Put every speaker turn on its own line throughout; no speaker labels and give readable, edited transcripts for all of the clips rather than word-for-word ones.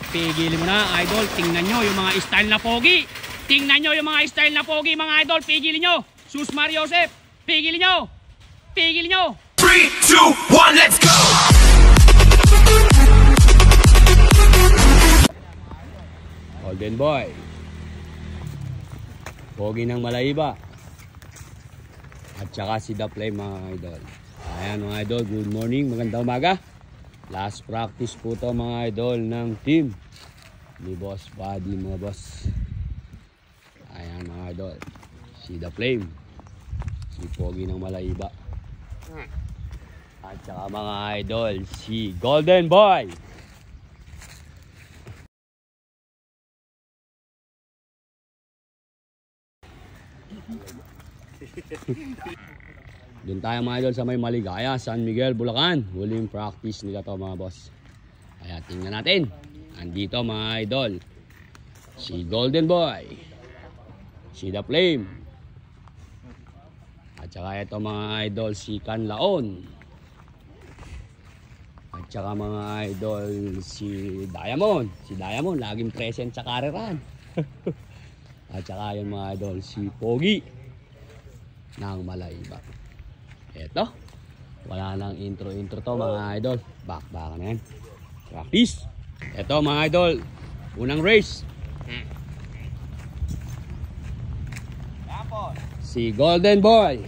pigilin mo na, idol. Tingnan nyo yung mga style na pogi. Tingnan nyo yung mga style na pogi, mga idol. Pigilin nyo. Sus Mariosep, pigilin nyo. Pigilin nyo.
3, 2, 1, let's go!
Golden Boy. Pogi ng Malaiba. At saka si The Flame, mga idol. Ayan mga idol, good morning, magandang umaga. Last practice po to mga idol ng team ni Boss Buddy, mga boss. Ayan mga idol, si The Flame, si Pogi ng Malaiba. At saka mga idol, si Golden Boy. Doon tayo mga idol sa may Maligaya, San Miguel, Bulacan. Huling practice nila to mga boss. Kaya tingnan natin. Andito mga idol, si Golden Boy, si The Flame, at saka ito mga idol, si Canlaon, at saka mga idol, si Diamond. Si Diamond laging present sa kareran. At saka yung mga idol, si Pogi ng Malaiba. Eto, wala nang intro to mga idol. Back na yan. Practice. Eto mga idol, unang race. Si Golden Boy.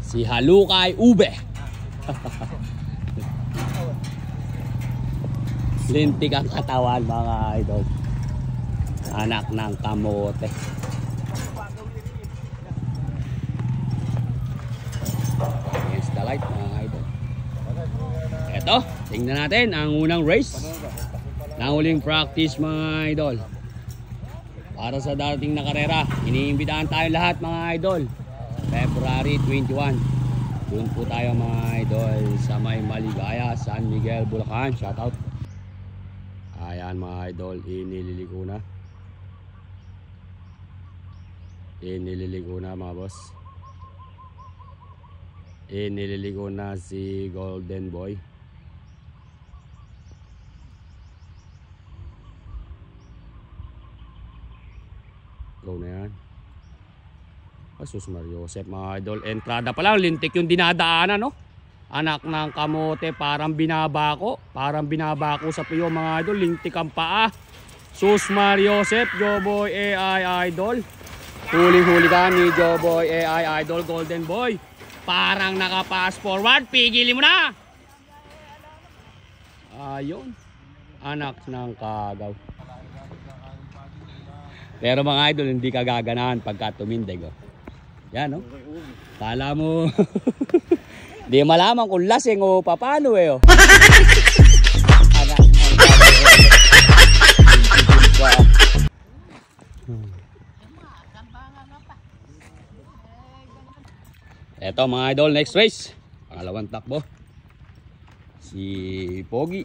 Si Halukay Ube. Lintik ang katawan mga idol. Anak ng kamote. Against the light mga idol. Eto, tingnan natin ang unang race ng huling practice mga idol. Para sa dating na karera, iniimbitahan tayo lahat mga idol. February 21. Doon po tayo mga idol sa may Maligaya, San Miguel, Bulacan. Shoutout. Ayan mga idol, inililiko na. Inililiko na mga boss. Inililiko na si Golden Boy. Go na yan. Sus Mariosep mga idol. Entrada pa lang, lintik yung dinadaanan, no? Anak ng kamote, parang binabako. Parang binabako sa piyo mga idol. Lintik ang paa. Sus Mariosep, Joboy AI Idol. Huling-huli ka ni Joboy AI Idol, Golden Boy. Parang naka-pass forward. Pigilin mo na. Ayun. Anak ng kagaw. Pero mga idol, hindi ka gaganahan pagka tumindig. Oh. Yan, no? Kala mo... Di malaman kung lasing o paano eh. Oh. Anak ng kagaw. Eto mga idol, next race. Pangalawang takbo. Si Pogi.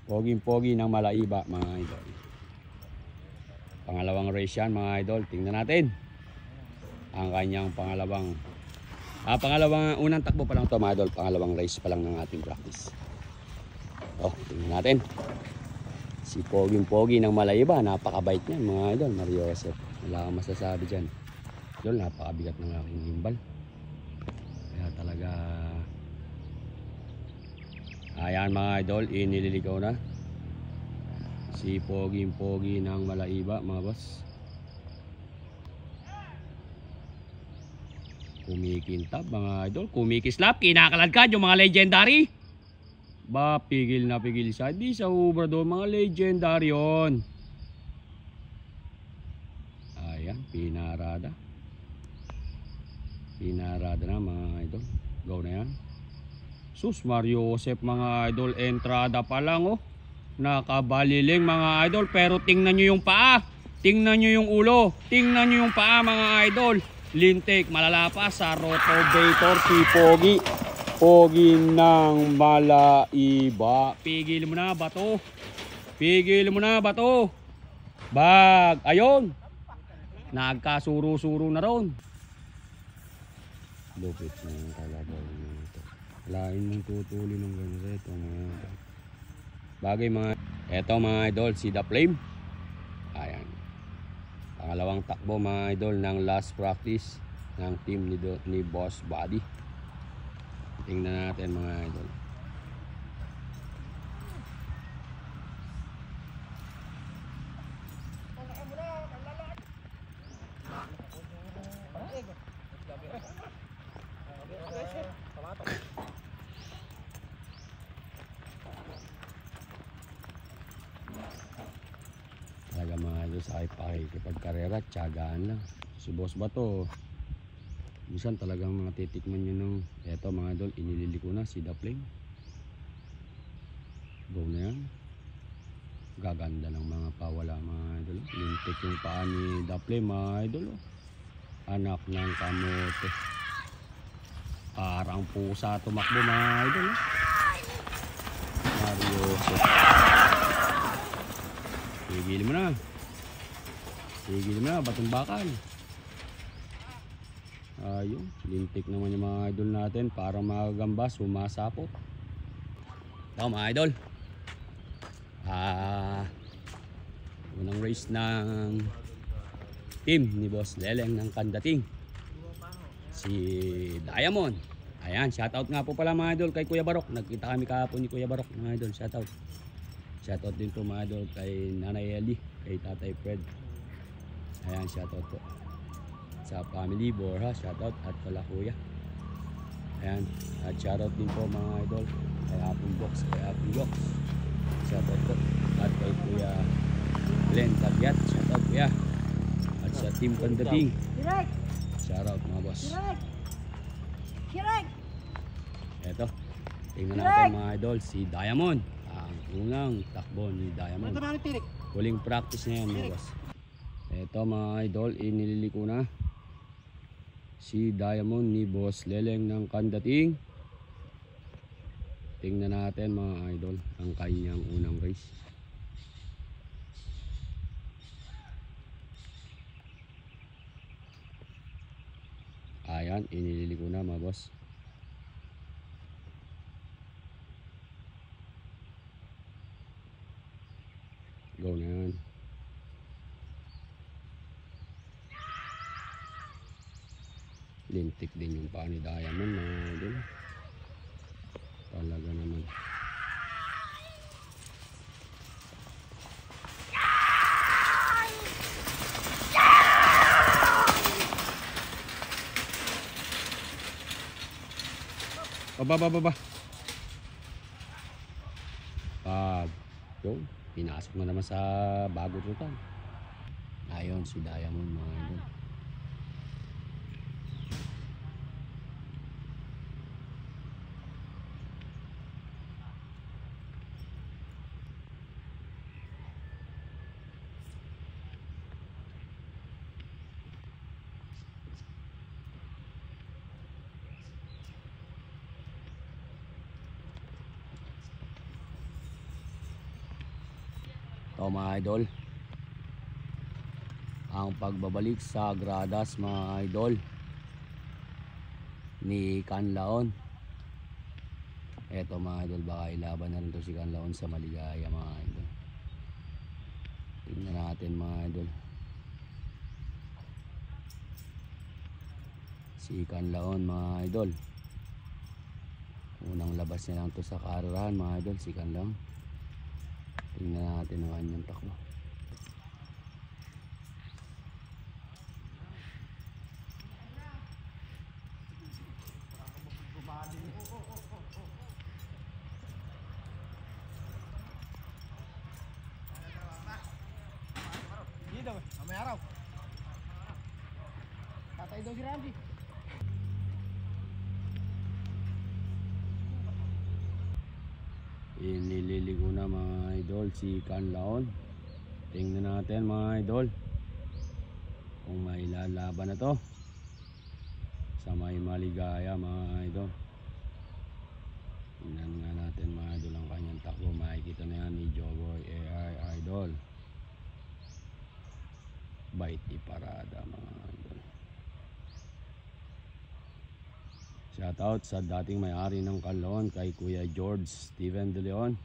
Pogi ng Malaiba mga idol. Pangalawang race yan mga idol. Tingnan natin ang kanyang pangalawang unang takbo pa lang to mga idol. Pangalawang race pa lang ng ating practice. Tingnan natin. Si Pogi ng Malaiba. Napakabait niyan mga idol. Mariosep. Wala kang masasabi dyan. Idol, napakabigat ng aking gimbal. Kaya talaga ayan mga idol, inililigaw na si Pogi ng Malaiba mga boss. Kumikintab mga idol, kumikislap, kinakaladkad yung mga legendary. Ba, pigil na pigil sa di sa Obrador, mga legendary yun. Ayan, pinarada na mga idol. Go na yan. Sus Mariosep mga idol, entrada pa lang oh. Nakabaliling mga idol. Pero tingnan nyo yung paa, tingnan nyo yung ulo, tingnan nyo yung paa mga idol. Lintik, malalapas sa rotovator si Pogi ng Malaiba. Pigil mo na bato. Pigil mo na bato. Bag, ayun. Nagkasuro-suro na ron. Lupit na yung kalabaw nito. Lain mong tutuli ng ganito ito mga idol. Bagay mga, eto mga idol, si The Flame. Ayan. Pangalawang takbo mga idol ng last practice ng team ni Boss Buddy. Tingnan natin mga idol. Talaga mga idol sa pakikipagkarera, tiyagaan lang. Si Boss Bato, minsan talagang mga titikman nyo ng eto mga idol, inilili ko na si The Flame. Go na yan. Gaganda ng mga pawala mga idol. Lintik yung paa ni The Flame mga idol. Anak ng kamote. Parang pusa tumakbo mga idol. Mario Joseph. Tigil mo na. Tigil mo na, batong bakal. Ayun, lintik naman yung mga idol natin para magagamba, sumasapot. Ito mga idol. Unang race ng team ni Boss Leleng ng Kandating. Si Diamond. Ayan, shoutout nga po pala mga idol kay Kuya Barok. Nagkita kami kahapon ni Kuya Barok mga idol, shoutout. Shoutout din po mga idol kay Nanay Eli, kay Tatay Fred. Ayan, shoutout po. Sa family Borja, shoutout at kala Kuya. Ayan, at shoutout din po mga idol kay Apong Box, kay Apong Box. Shoutout po. At kay Kuya Glenn Tagyat, shoutout Kuya. At sa team Kandating. Shoutout mga boss. Eto, tingnan natin mga idol si Diamond. Ang unang takbo ni Diamond. Huling practice na yan mga boss. Eto mga idol, inililiko na si Diamond ni Boss Leleng ng Kandating. Tingnan natin mga idol ang kanyang unang race. Ayan, inililiko na mga boss. Go na yan. Lintik din yung paa ni Diamond na idol. Talaga naman. Baba. Yun, pinasok na naman sa bago rutan. Ayun, si Diamond mga idol. Ito mga idol, ang pagbabalik sa gradas mga idol ni Canlaon. Ito mga idol, baka ilaban na rin to si Canlaon sa Maligaya mga idol. Tingnan natin mga idol. Si Canlaon mga idol, unang labas niya lang to sa karerahan mga idol, si Canlaon. Tingnan natin ang kanyang takbo.
Dito, mamaya araw. Tatay daw si Randy.
Inililigo na mga idol si Canlaon. Tingnan natin mga idol kung may lalaban na to sa may Maligaya mga idol. Tingnan nga natin mga idol ang kanyang takbo. Makikita na yan ni Joboy AI Idol. Bait di parada mga idol. Shoutout sa dating may-ari ng Calon kay Kuya George Steven De Leon.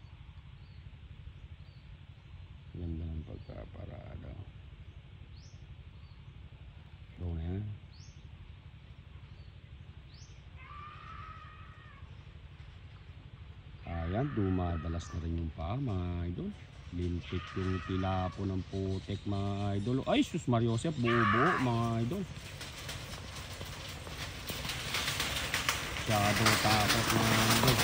Ganda ng pagkaparada. Go na yan. Ayan, dumadalas na rin yung paa mga idol. Lintik yung tilapo ng putek mga idol. Ay, sus Mariosep, buo-buo mga idol. Masyadong takot mga idol.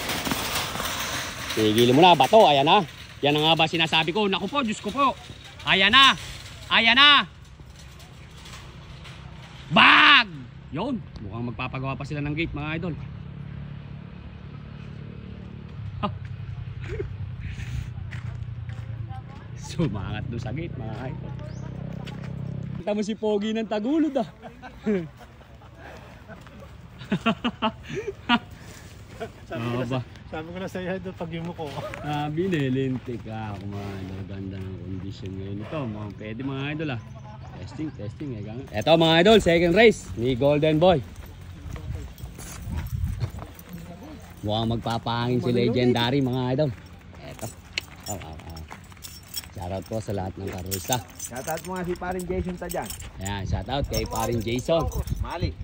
Tigil mo na, bato, ayan na. Yan na nga ba sinasabi ko? Naku po, Diyos ko po. Ayan na, ayan na. Bag! Yun, mukhang magpapagawa pa sila ng gate mga idol. Sumangat doon sa gate mga idol. Kita mo si Pogi ng Tagulod ah.
Sabi ko na sa iyo doon pag yung muko.
Binilintik ako mga idol. Ganda ng condition ngayon ito. Mukhang pwede mga idol ah. Testing. Ito mga idol, second race ni Golden Boy. Mukhang magpapahangin si Legendary mga idol. Ito. Shoutout po sa lahat ng karista.
Shoutout mo nga si paring Jason ta dyan.
Ayan, shoutout kay paring Jason.
Mali.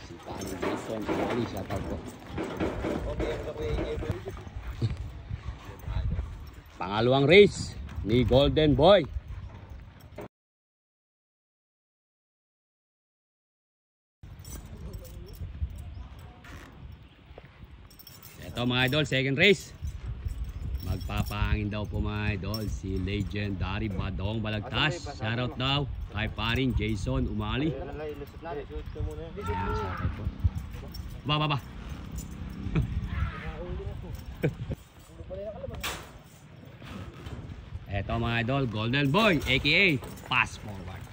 Si paring Jason, Mali, shoutout po. Pangalawang race ni Golden Boy. Ito mga idol, second race. Magpapahangin daw po mga idol si Legendary Badong Balagtas. Shoutout daw kay paring Jason Umali. Ayan, shoutout po. Ba. Eto mga idol, Golden Boy aka Pass Forward.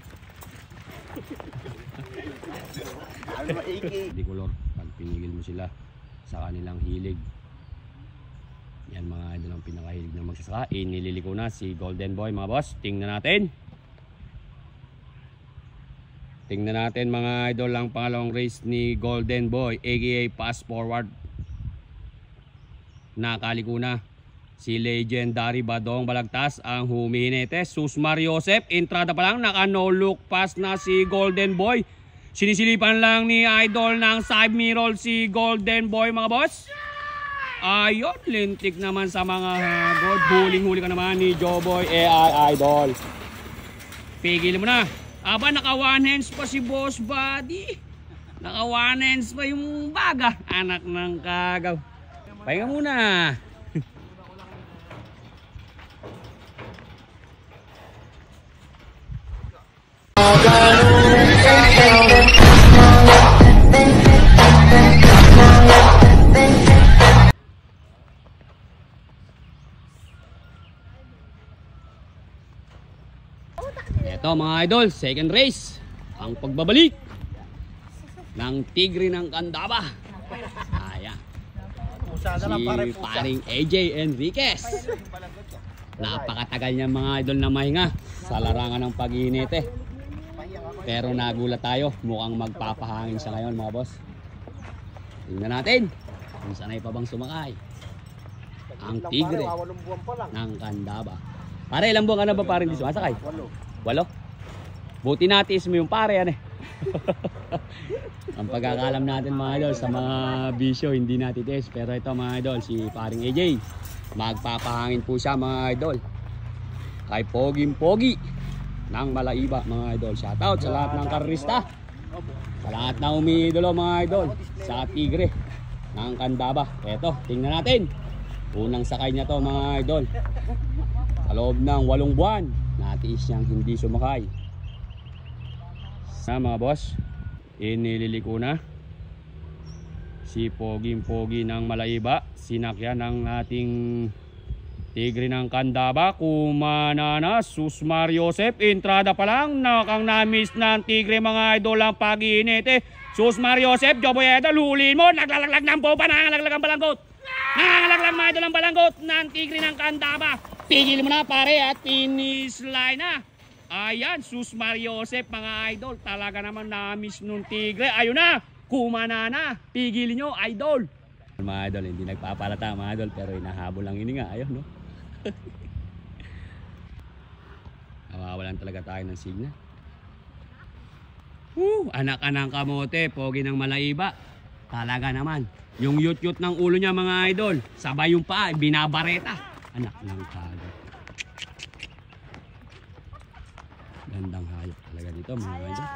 Di color pag pinigil mo sila sa kanilang hilig. Yan mga idol ang pinakahilig na magsasaka. Nililiko na si Golden Boy mga boss. Tingnan natin. Tingnan natin mga idol ang pangalawang race ni Golden Boy aka Pass Forward. Nakaliko na si Legendary Badong Balagtas ang humihinete. Sus Mariosep, entrada pa lang, naka no look pass na si Golden Boy. Sinisilipan lang ni idol ng side mirror si Golden Boy mga boss. Ayun, lintik naman sa mga hagod. Huling-huli ka naman ni Joboy AI Idol. Pigil mo na. Aba, naka one hands pa si Boss Buddy. Naka one hands pa yung baga. Anak ng kagaw. Pahinga muna. Ito mga idol, second race. Ang pagbabalik ng Tigre ng Candaba. Ayan. Si paring AJ Enriquez. Napakatagal niya mga idol na mahinga sa larangan ng pag-iinite. Pero nagulat tayo, mukhang magpapahangin siya ngayon mga boss. Tingnan natin kung sanay pa bang sumakay ang Tigre ng Candaba. Pare, ilang buwan ka na ba paring di sumasakay? 8. Buti natis mo yung pare yan eh. Ang pagkakalam natin mga idol sa mga bisyo hindi natin test. Pero ito mga idol, si paring AJ magpapahangin po siya mga idol kay Poging-Pogi ng Malaiba mga idol. Shoutout sa lahat ng karista, sa lahat na umiidolo mga idol sa Tigre ng Candaba. Eto, tingnan natin. Unang sakay niya to mga idol. Sa loob ng 8 buwan natiis niyang hindi sumakay. Sa mga boss, inililiko na si Poging-Pogi ng Malaiba. Sinakyan ng ating Tigre ng Candaba. Kumanana, Sus Mariosep. Entrada pa lang, nakang na-miss ng Tigre mga idol ang pag-iinite. Sus Mariosep, Joboy Edal, huliin mo. Naglalaglag ng popa, nangalaglag ang balanggot. Nangalaglag mga idol ang balanggot ng Tigre ng Candaba. Pigil mo na pare at finish line na. Ayan, Sus Mariosep mga idol. Talaga naman na-miss nung Tigre. Ayun na,
Kumanana, pigilin nyo, idol. Mga idol, hindi nagpapalata mga idol, pero hinahabol lang ini nga, ayun no. Nawawalan talaga tayo ng signal. Anak-anang kamote, pogi ng malaiba. Talaga naman. Yung yut-yut ng ulo niya mga idol, sabay yung paa, binabareta. Anak ng kago. Gandang hayop talaga dito mga idol.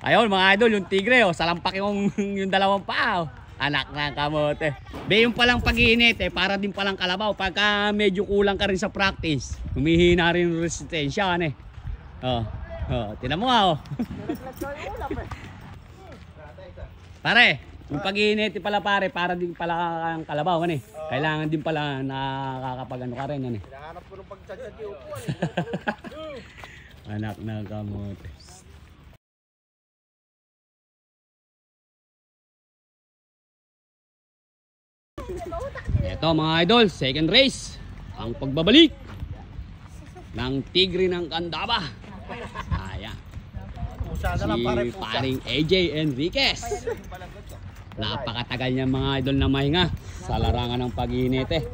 Ayun mga idol, yung tigre salampak yung dalawang paa. Anak ng kamote. Be yung palang pag-iinit para din palang kalabaw. Pagka medyo kulang ka rin sa practice, humihina rin yung resistensya tinan mo nga Pare, yung pag-iinit pala pare, para din pala ang kalabaw Kailangan din pala nakakapag-ano ka rin
Hinahanap ko ng pagtsadsad yung upuan.
Anak ng kamote. Ito mga idol, second race. Ang pagbabalik ng Tigre ng Candaba. Ayan. Si paring AJ Enriquez. Napakatagal niya mga idol na mahinga sa larangan ng pag-iinite.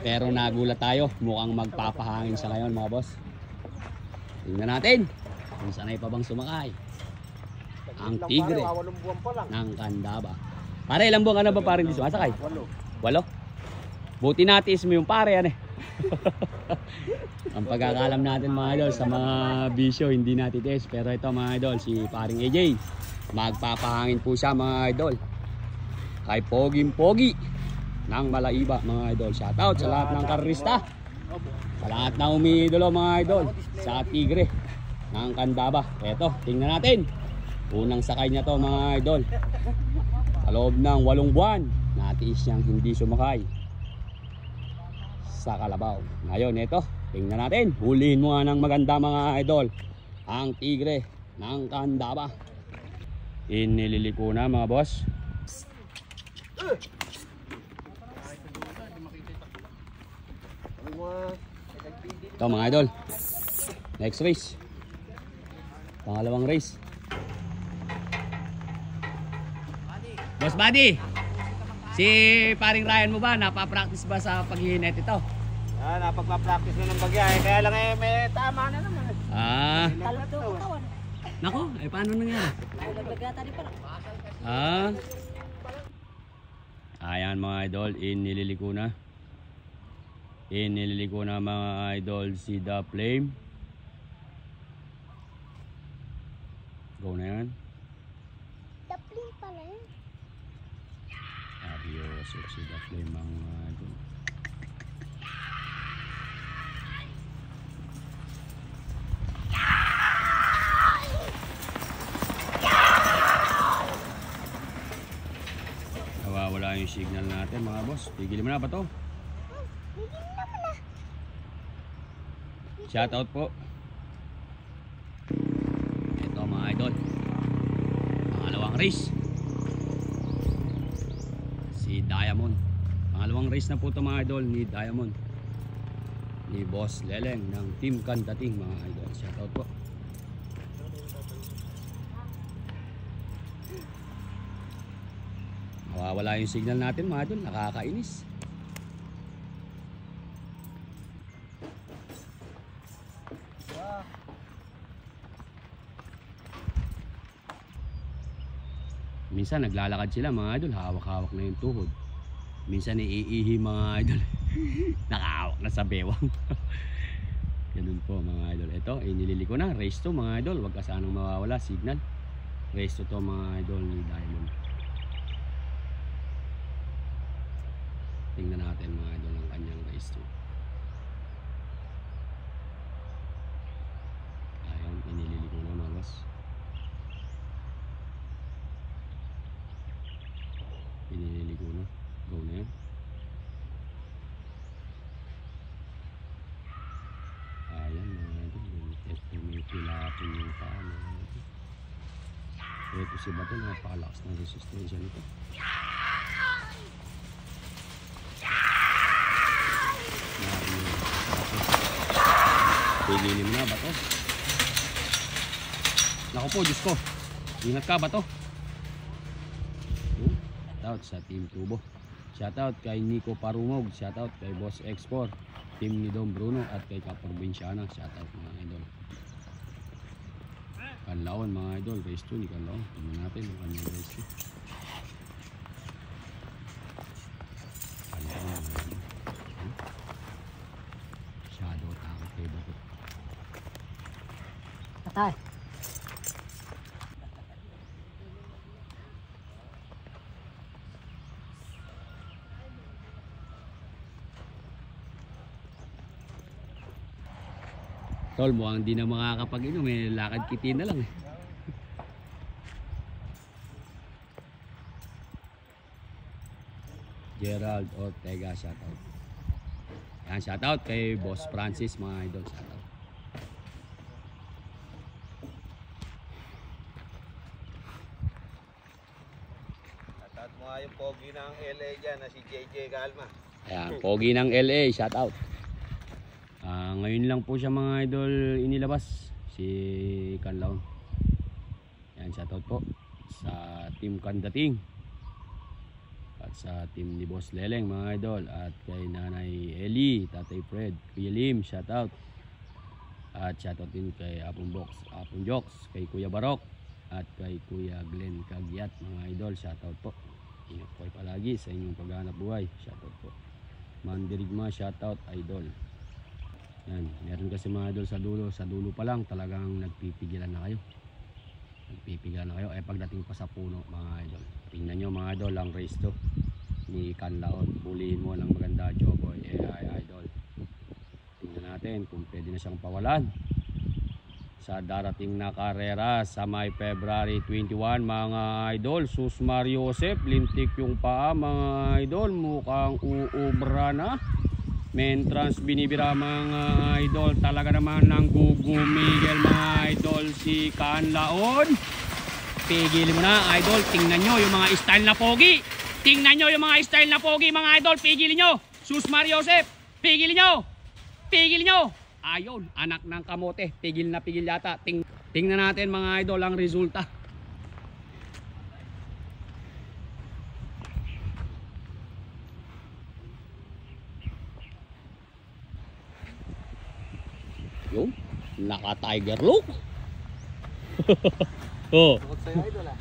Pero nagulat tayo, mukhang magpapahangin siya ngayon mga boss. Tingnan natin kung sanay pa bang sumakay ang Tigre ng Candaba. Pare, ilang buwan ka na ba parang di sumasakay? 8. Buti natis mo yung pare Ang pagkakalam natin mga idol sa mga bisyo hindi natitis. Pero ito mga idol, si paring AJ magpapahangin po siya mga idol kay Poging-Pogi ng Malaiba mga idol. Shoutout sa lahat ng karista, sa lahat na umiidolo mga idol sa Tigre ng Candaba. Eto, tingnan natin. Unang sakay niya to mga idol. Sa loob ng 8 buwan, natiis niyang hindi sumakay sa kalabaw. Ngayon, ito, tingnan natin. Hulihin mo nga ng maganda mga idol ang Tigre ng Candaba. Inililiko na mga boss. Ito mga idol, next race, pangalawang race. Boss Buddy, si paring Ryan mo ba, napapractice ba sa pag-iinit ito?
Napagpa-practice na ng bagay. Kaya lang may tama na naman.
Nako, paano nangyari? Ayan mga idol, inililiko na. Inililiko na mga idol si The Flame. Go na yan.
The Flame pala yun.
Adios, si The Flame mga idol. Nawawala yung signal natin mga boss. Pigilin mo na ba to? Shoutout po. Ito mga idol, pangalawang race, si Diamond. Pangalawang race na po ito mga idol ni Diamond, ni Boss Leleng ng Team Kandating mga idol. Shoutout po. Nawawala yung signal natin mga idol, nakakainis. Minsan naglalakad sila mga idol, hawak-hawak na yung tuhod. Minsan iihi mga idol, nakahawak na sa bewang. Ganun po mga idol. Ito, nililiko na, race to mga idol. Huwag ka sanang mawawala, signal. Race to mga idol ni Diamond. Tingnan natin mga idol ang kanyang race to. Ayun, inililiko na mga boss. Inililiko na. Go na yan. Ayan mga idol, may pilapin yung paa mga idol. Ito si Bato, napakalakas ng resistensya nito.
pigilin mo na, bato. Naku po, Diyos ko. Ingat ka, bato. Shoutout sa Team Tubo. Shoutout kay Nico Parumog. Shoutout kay Boss X4. Team ni Dom Bruno at kay Kaporbensyana. Shoutout mga idol. Kanlaon mga idol. Race 2 ni Kanlaon. Tingnan natin ang kanyang race 2. Kanlaon mga idol. Shadow takot kay Bato.
Patay.
Tol, mukhang di na makakapag-inom. May lakad kiti na lang eh. Gerald Ortega, shoutout. Yan, shoutout kay Boss Francis mga idol. Shoutout.
At mo nga yung pogi ng LA dyan na si JJ Calma.
Ayan, pogi ng LA, shoutout. Ngayon lang po siya mga idol inilabas si Kanlaon. Yan, shoutout po sa Team Kandating at sa team ni Boss Leleng mga idol, at kay Nanay Eli, Tatay Fred, Kuya Lim, shoutout. At shoutout din kay Apong Jokes, kay Kuya Barok at kay Kuya Glenn Kagyat mga idol, shoutout po. Ingat po palagi sa inyong paghahanap buhay, shoutout po. Mandirigma, shoutout idol. Yan, meron kasi mga idol sa dulo pa lang talagang nagpipigilan na kayo. Pagdating pa sa puno mga idol. Tingnan nyo mga idol ang race to ni Kanlaon. Bulihin mo ng maganda, Joboy AI idol. Tingnan natin kung pwede na siyang pawalan sa darating na karera sa may February 21 mga idol. Sus Mario Joseph, lintik yung paa mga idol, mukhang uubra na. Mentrans binibira mga idol, talaga naman ng gugumigil mga idol si Kanlaon. Pigilin mo na idol, tingnan nyo yung mga style na pogi. Tingnan nyo yung mga style na pogi mga idol, pigilin nyo. Sus Mario Joseph, pigilin nyo. Pigilin nyo. Ayun, anak ng kamote, pigil na pigil yata. Tingnan natin mga idol ang resulta. Yung naka tiger look. Oh.
Bukod sa'yo idol ah.